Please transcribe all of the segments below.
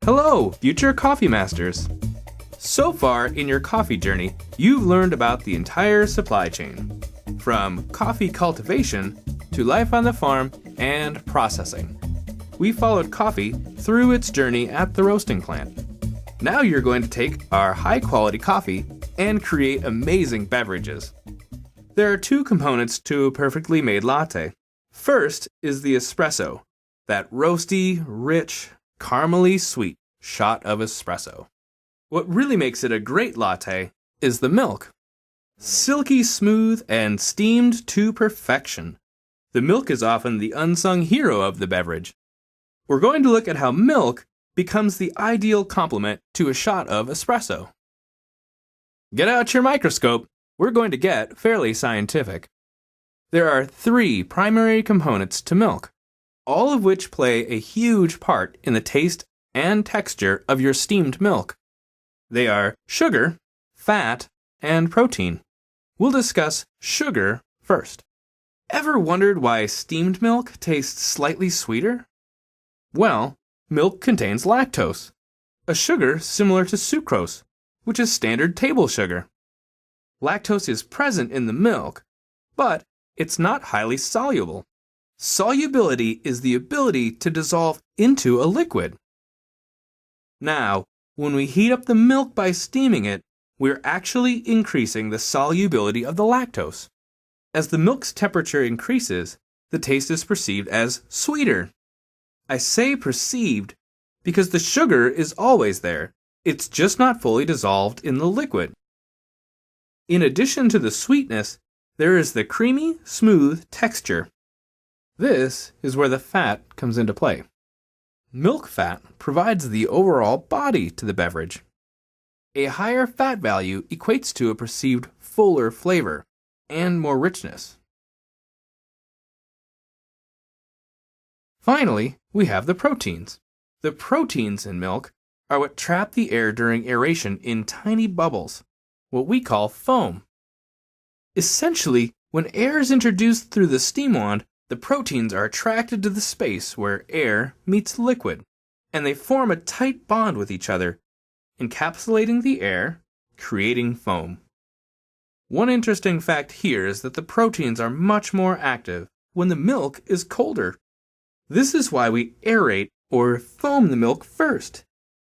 Hello, future coffee masters! So far in your coffee journey, you've learned about the entire supply chain, from coffee cultivation to life on the farm and processing. We followed coffee through its journey at the roasting plant. Now you're going to take our high-quality coffee and create amazing beverages. There are two components to a perfectly made latte. First is the espresso, that roasty, rich, caramely sweet shot of espresso. What really makes it a great latte is the milk. Silky smooth and steamed to perfection. The milk is often the unsung hero of the beverage. We're going to look at how milk becomes the ideal complement to a shot of espresso. Get out your microscope. We're going to get fairly scientific. There are 3 primary components to milk, all of which play a huge part in the taste and texture of your steamed milk. They are sugar, fat, and protein. We'll discuss sugar first. Ever wondered why steamed milk tastes slightly sweeter? Well, milk contains lactose, a sugar similar to sucrose, which is standard table sugar. Lactose is present in the milk, but it's not highly soluble. Solubility is the ability to dissolve into a liquid. Now, when we heat up the milk by steaming it, we're actually increasing the solubility of the lactose. As the milk's temperature increases, the taste is perceived as sweeter. I say perceived because the sugar is always there. It's just not fully dissolved in the liquid. In addition to the sweetness, there is the creamy, smooth texture. This is where the fat comes into play. Milk fat provides the overall body to the beverage. A higher fat value equates to a perceived fuller flavor and more richness. Finally, we have the proteins. The proteins in milk are what trap the air during aeration in tiny bubbles, what we call foam. Essentially, when air is introduced through the steam wand, the proteins are attracted to the space where air meets liquid, and they form a tight bond with each other, encapsulating the air, creating foam. One interesting fact here is that the proteins are much more active when the milk is colder. This is why we aerate or foam the milk first,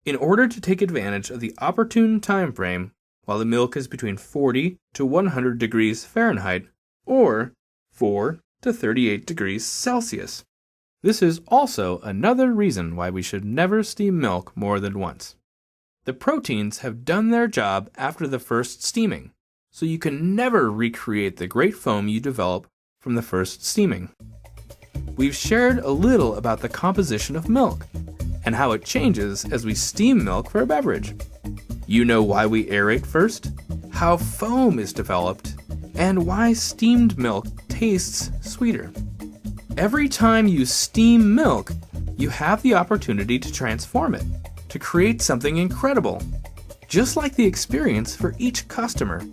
in order to take advantage of the opportune time frame while the milk is between 40 to 100 degrees Fahrenheit or 4 to 38 degrees Celsius. This is also another reason why we should never steam milk more than once. The proteins have done their job after the first steaming, so you can never recreate the great foam you develop from the first steaming. We've shared a little about the composition of milk and how it changes as we steam milk for a beverage. You know why we aerate first, how foam is developed, and why steamed milk tastes sweeter. Every time you steam milk, you have the opportunity to transform it, to create something incredible, just like the experience for each customer.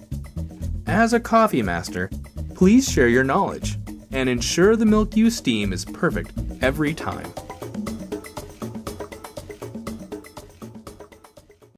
As a coffee master, please share your knowledge and ensure the milk you steam is perfect every time.